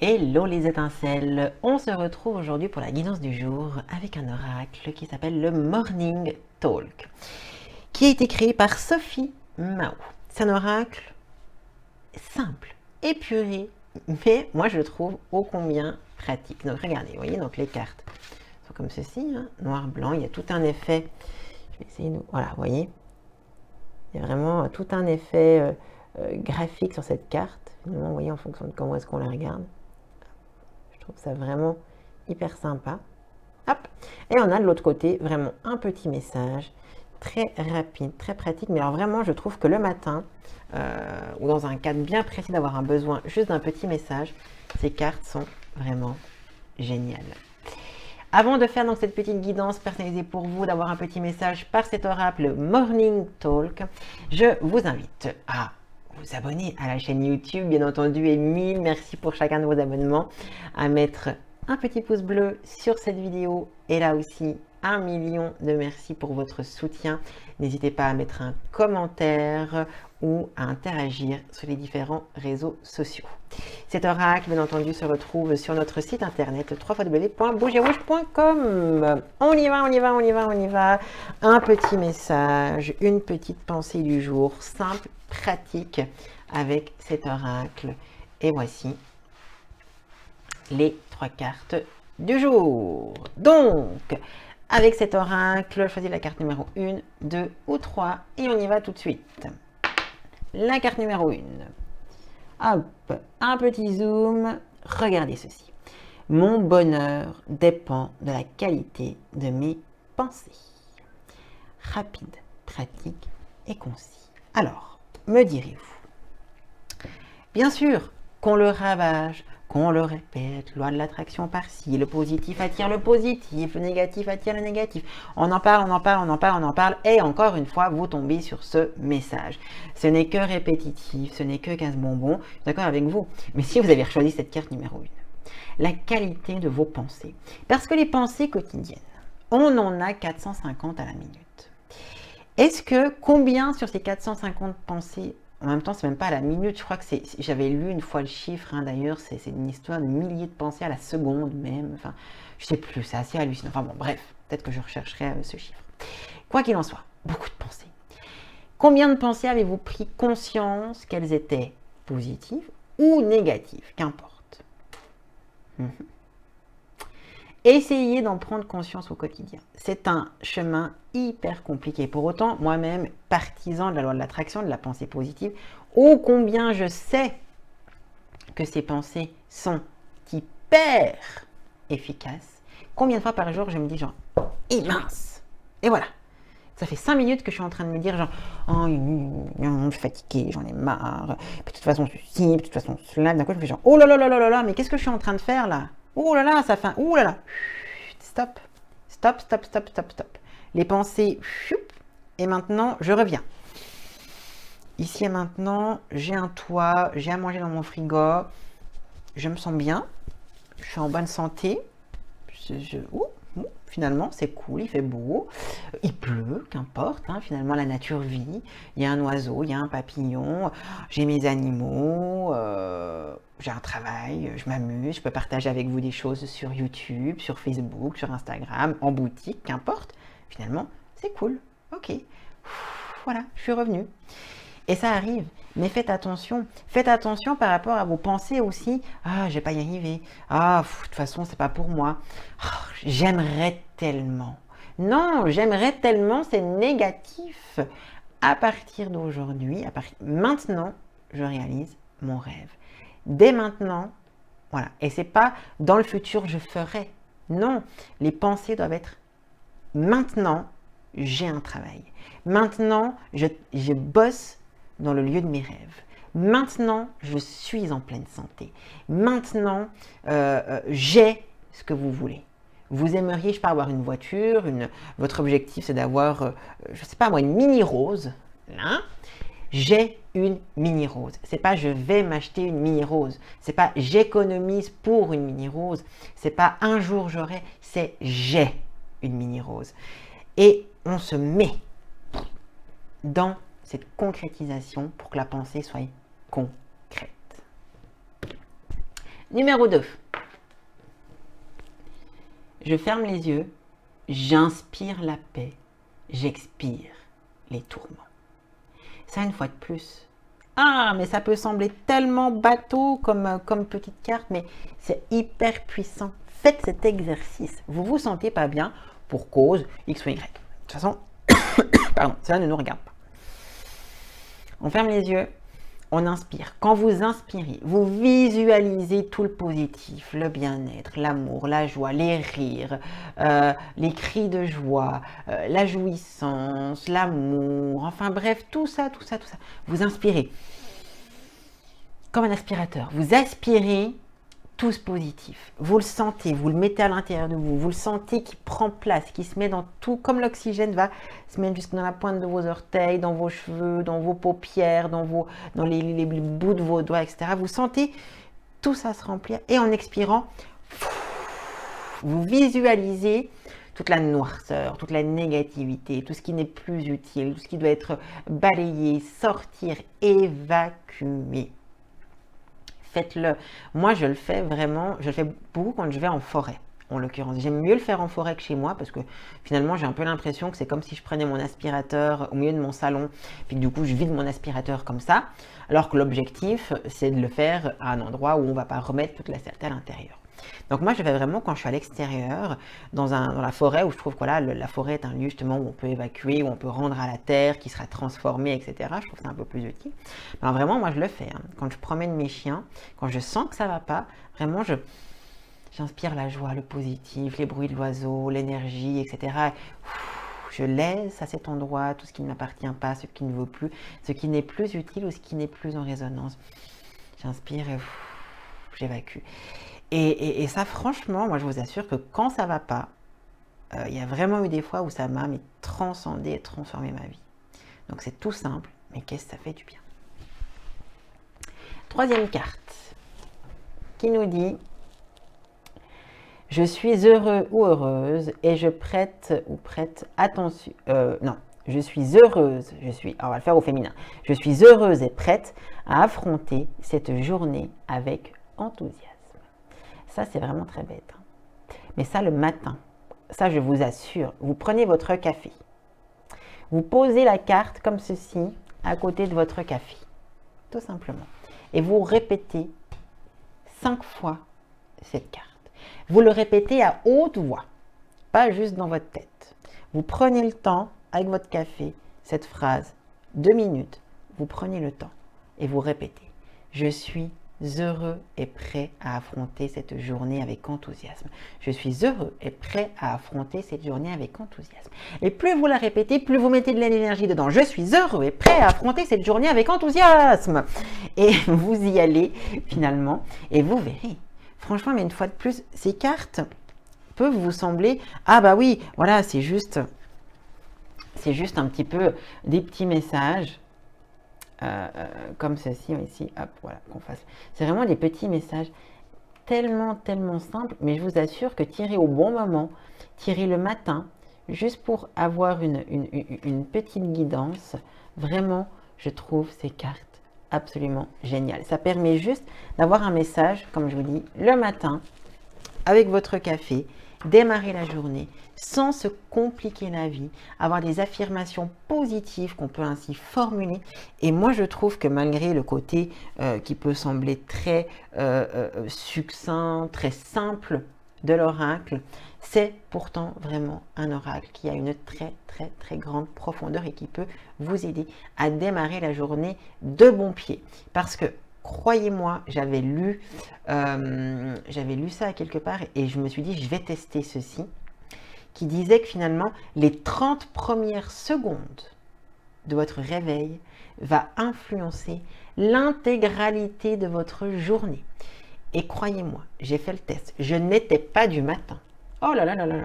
Hello les étincelles, on se retrouve aujourd'hui pour la guidance du jour avec un oracle qui s'appelle le Morning Talk, qui a été créé par Sophie Mao. C'est un oracle simple, épuré, mais moi je le trouve ô combien pratique. Donc regardez, vous voyez, donc les cartes sont comme ceci, hein, noir, blanc, il y a tout un effet, je vais essayer de... Voilà, vous voyez, il y a vraiment tout un effet graphique sur cette carte, finalement, vous voyez, en fonction de comment est-ce qu'on la regarde. Je trouve ça vraiment hyper sympa. Hop. Et on a de l'autre côté vraiment un petit message très rapide, très pratique. Mais alors vraiment, je trouve que le matin, ou dans un cadre bien précis d'avoir un besoin juste d'un petit message, ces cartes sont vraiment géniales. Avant de faire donc cette petite guidance personnalisée pour vous, d'avoir un petit message par cet oracle Morning Talk, je vous invite à vous abonner à la chaîne YouTube, bien entendu, et mille merci pour chacun de vos abonnements, à mettre un petit pouce bleu sur cette vidéo, et là aussi, 1 million de merci pour votre soutien. N'hésitez pas à mettre un commentaire ou à interagir sur les différents réseaux sociaux. Cet oracle, bien entendu, se retrouve sur notre site internet www.bougierouge.com. On y va, on y va, on y va, on y va. Un petit message, une petite pensée du jour, simple, pratique, avec cet oracle. Et voici les 3 cartes du jour. Donc, avec cet oracle, choisis la carte numéro 1, 2 ou 3 et on y va tout de suite. La carte numéro 1. Hop, un petit zoom. Regardez ceci. Mon bonheur dépend de la qualité de mes pensées. Rapide, pratique et concis. Alors, me direz-vous, bien sûr qu'on le ravage, qu'on le répète, loi de l'attraction par-ci, le positif attire le positif, le négatif attire le négatif. On en parle, on en parle, on en parle, on en parle, et encore une fois, vous tombez sur ce message. Ce n'est que répétitif, ce n'est que casse-bonbon, je suis d'accord avec vous. Mais si vous avez choisi cette carte numéro 1, la qualité de vos pensées. Parce que les pensées quotidiennes, on en a 450 à la minute. Est-ce que combien sur ces 450 pensées, en même temps c'est même pas à la minute, je crois que j'avais lu une fois le chiffre, hein, d'ailleurs c'est une histoire de milliers de pensées à la seconde même, enfin je sais plus, c'est assez hallucinant, enfin bon bref, peut-être que je rechercherai ce chiffre. Quoi qu'il en soit, beaucoup de pensées. Combien de pensées avez-vous pris conscience qu'elles étaient positives ou négatives, qu'importe. Essayez d'en prendre conscience au quotidien. C'est un chemin hyper compliqué. Pour autant, moi-même, partisan de la loi de l'attraction, de la pensée positive, ô combien je sais que ces pensées sont hyper efficaces. Combien de fois par jour je me dis genre, mince. Et voilà. Ça fait 5 minutes que je suis en train de me dire genre, oh, je suis fatiguée, j'en ai marre. De toute façon, ceci, de toute façon, cela. D'un coup, je me fais genre, oh là là là là là là, mais qu'est-ce que je suis en train de faire là? Oh là là, ça fait, oh là là. Stop, stop, stop, stop, stop, stop. Les pensées, et maintenant, je reviens. Ici et maintenant, j'ai un toit, j'ai à manger dans mon frigo, je me sens bien, je suis en bonne santé. Finalement, c'est cool, il fait beau, il pleut, qu'importe, hein, finalement la nature vit, il y a un oiseau, il y a un papillon, j'ai mes animaux, j'ai un travail, je m'amuse, je peux partager avec vous des choses sur YouTube, sur Facebook, sur Instagram, en boutique, qu'importe, finalement, c'est cool, ok, voilà, je suis revenue. Et ça arrive, mais faites attention par rapport à vos pensées aussi. Ah, je vais pas y arriver. Ah, de toute façon, c'est pas pour moi. Oh, j'aimerais tellement. Non, j'aimerais tellement, c'est négatif. À partir d'aujourd'hui, maintenant, je réalise mon rêve. Dès maintenant, voilà. Et c'est pas dans le futur, je ferai. Non, les pensées doivent être maintenant, j'ai un travail. Maintenant, je bosse dans le lieu de mes rêves. Maintenant, je suis en pleine santé. Maintenant, j'ai ce que vous voulez. Vous aimeriez, je sais pas, avoir une voiture, votre objectif c'est d'avoir, je sais pas moi, une mini rose. Hein? J'ai une mini rose. C'est pas je vais m'acheter une mini rose. C'est pas j'économise pour une mini rose. C'est pas un jour j'aurai. C'est j'ai une mini rose. Et on se met dans cette concrétisation pour que la pensée soit concrète. Numéro 2. Je ferme les yeux, j'inspire la paix, j'expire les tourments. Ça, une fois de plus. Ah, mais ça peut sembler tellement bateau comme petite carte, mais c'est hyper puissant. Faites cet exercice. Vous vous sentez pas bien pour cause X ou Y. De toute façon, pardon, ça ne nous regarde pas. On ferme les yeux, on inspire. Quand vous inspirez, vous visualisez tout le positif, le bien-être, l'amour, la joie, les rires, les cris de joie, la jouissance, l'amour, enfin bref, tout ça. Vous inspirez comme un aspirateur. Vous aspirez tout ce positif. Vous le sentez, vous le mettez à l'intérieur de vous. Vous le sentez qui prend place, qui se met dans tout, comme l'oxygène va se mettre jusque dans la pointe de vos orteils, dans vos cheveux, dans vos paupières, dans les bouts de vos doigts, etc. Vous sentez tout ça se remplir. Et en expirant, vous visualisez toute la noirceur, toute la négativité, tout ce qui n'est plus utile, tout ce qui doit être balayé, sortir, évacuer. Faites-le. Moi, je le fais vraiment, je le fais beaucoup quand je vais en forêt, en l'occurrence. J'aime mieux le faire en forêt que chez moi parce que finalement, j'ai un peu l'impression que c'est comme si je prenais mon aspirateur au milieu de mon salon, puis que du coup, je vide mon aspirateur comme ça, alors que l'objectif, c'est de le faire à un endroit où on ne va pas remettre toute la saleté à l'intérieur. Donc moi, je fais vraiment quand je suis à l'extérieur, dans la forêt, où je trouve que voilà, la forêt est un lieu justement où on peut évacuer, où on peut rendre à la terre, qui sera transformée, etc. Je trouve que c'est un peu plus utile. Mais vraiment, moi, je le fais. Quand je promène mes chiens, quand je sens que ça ne va pas, vraiment, j'inspire la joie, le positif, les bruits de l'oiseau, l'énergie, etc. Je laisse à cet endroit tout ce qui ne m'appartient pas, ce qui ne veut plus, ce qui n'est plus utile ou ce qui n'est plus en résonance. J'inspire et j'évacue. Et ça, franchement, moi, je vous assure que quand ça ne va pas, il y a vraiment eu des fois où ça m'a transcendé et transformé ma vie. Donc, c'est tout simple, mais qu'est-ce que ça fait du bien. Troisième carte, qui nous dit « Je suis heureux ou heureuse et je prête ou prête attention... non, je suis heureuse, on va le faire au féminin. Je suis heureuse et prête à affronter cette journée avec enthousiasme. » Ça, c'est vraiment très bête. Mais ça, le matin, ça, je vous assure, vous prenez votre café. Vous posez la carte comme ceci, à côté de votre café. Tout simplement. Et vous répétez 5 fois cette carte. Vous le répétez à haute voix, pas juste dans votre tête. Vous prenez le temps, avec votre café, cette phrase, 2 minutes. Vous prenez le temps et vous répétez. Je suis heureux et prêt à affronter cette journée avec enthousiasme. Je suis heureux et prêt à affronter cette journée avec enthousiasme. Et plus vous la répétez, plus vous mettez de l'énergie dedans. Je suis heureux et prêt à affronter cette journée avec enthousiasme. Et vous y allez finalement et vous verrez. Franchement, mais une fois de plus, ces cartes peuvent vous sembler, ah bah oui, voilà, c'est juste un petit peu des petits messages. Comme ceci, ici, hop, voilà, qu'on fasse. C'est vraiment des petits messages tellement simples, mais je vous assure que tirer au bon moment, tirer le matin, juste pour avoir une petite guidance, vraiment, je trouve ces cartes absolument géniales. Ça permet juste d'avoir un message, comme je vous dis, le matin, avec votre café, démarrer la journée sans se compliquer la vie, avoir des affirmations positives qu'on peut ainsi formuler. Et moi, je trouve que malgré le côté qui peut sembler très succinct, très simple de l'oracle, c'est pourtant vraiment un oracle qui a une très grande profondeur et qui peut vous aider à démarrer la journée de bon pied. Parce que croyez-moi, j'avais lu ça quelque part et je me suis dit, je vais tester ceci, qui disait que finalement, les 30 premières secondes de votre réveil va influencer l'intégralité de votre journée. Et croyez-moi, j'ai fait le test, je n'étais pas du matin. Oh là là là là là.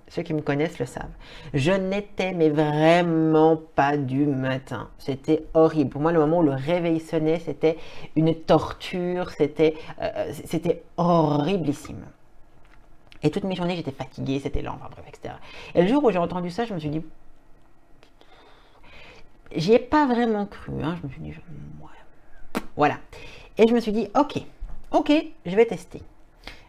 Ceux qui me connaissent le savent. Je n'étais mais vraiment pas du matin. C'était horrible. Pour moi, le moment où le réveil sonnait, c'était une torture. C'était horriblissime. Et toutes mes journées, j'étais fatiguée, c'était lent, enfin bref, etc. Et le jour où j'ai entendu ça, je me suis dit... J'y ai pas vraiment cru. Hein. Je me suis dit... Ouais. Voilà. Et je me suis dit, ok, ok, je vais tester.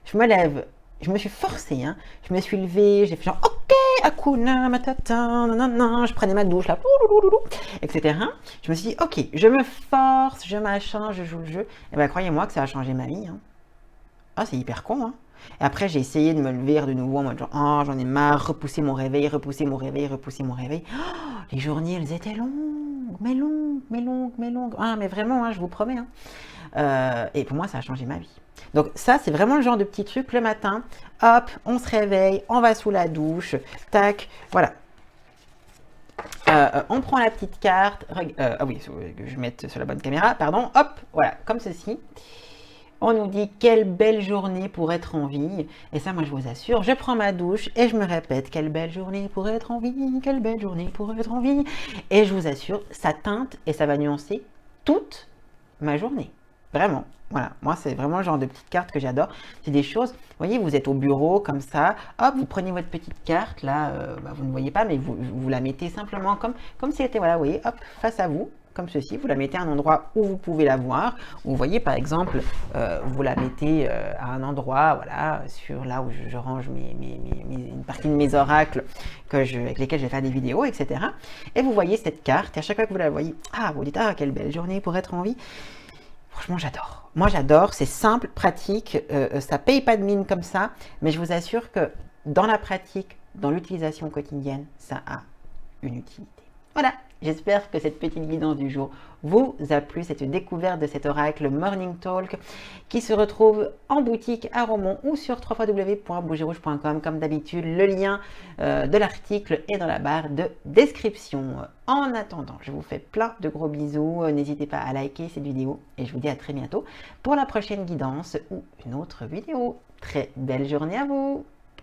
Je me lève, je me suis forcée, hein. Je me suis levée, j'ai fait genre, ok, Hakuna Matata, nanana, je prenais ma douche là, etc. Je me suis dit, ok, je me force, je machin, je joue le jeu. Et ben croyez-moi que ça a changé ma vie, hein. Ah, c'est hyper con, hein. Et après, j'ai essayé de me lever de nouveau en mode genre, oh, j'en ai marre, repousser mon réveil, repousser mon réveil, repousser mon réveil. Oh, les journées, elles étaient longues, mais longues, mais longues, mais longues. Ah, mais vraiment, hein, je vous promets, hein. Et pour moi, ça a changé ma vie. Donc ça, c'est vraiment le genre de petit truc le matin. Hop, on se réveille, on va sous la douche, tac, voilà. On prend la petite carte. Ah oui, que je mette sur la bonne caméra, pardon. Hop, voilà, comme ceci. On nous dit quelle belle journée pour être en vie. Et ça, moi, je vous assure, je prends ma douche et je me répète quelle belle journée pour être en vie, quelle belle journée pour être en vie. Et je vous assure, ça teinte et ça va nuancer toute ma journée. Vraiment. Voilà, moi c'est vraiment le genre de petite carte que j'adore. C'est des choses, vous voyez, vous êtes au bureau comme ça, hop, vous prenez votre petite carte, là, vous ne voyez pas, mais vous la mettez simplement comme si elle était, voilà, vous voyez, hop, face à vous, comme ceci, vous la mettez à un endroit où vous pouvez la voir. Vous voyez, par exemple, vous la mettez à un endroit, voilà, sur là où je range une partie de mes oracles avec lesquels je vais faire des vidéos, etc. Et vous voyez cette carte, et à chaque fois que vous la voyez, ah, vous dites, ah, quelle belle journée pour être en vie. Franchement, j'adore. Moi, j'adore. C'est simple, pratique. Ça paye pas de mine comme ça. Mais je vous assure que dans la pratique, dans l'utilisation quotidienne, ça a une utilité. Voilà. J'espère que cette petite guidance du jour vous a plu, cette découverte de cet oracle Morning Talk qui se retrouve en boutique à Romont ou sur www.bougerrouge.com. Comme d'habitude, le lien de l'article est dans la barre de description. En attendant, je vous fais plein de gros bisous. N'hésitez pas à liker cette vidéo et je vous dis à très bientôt pour la prochaine guidance ou une autre vidéo. Très belle journée à vous!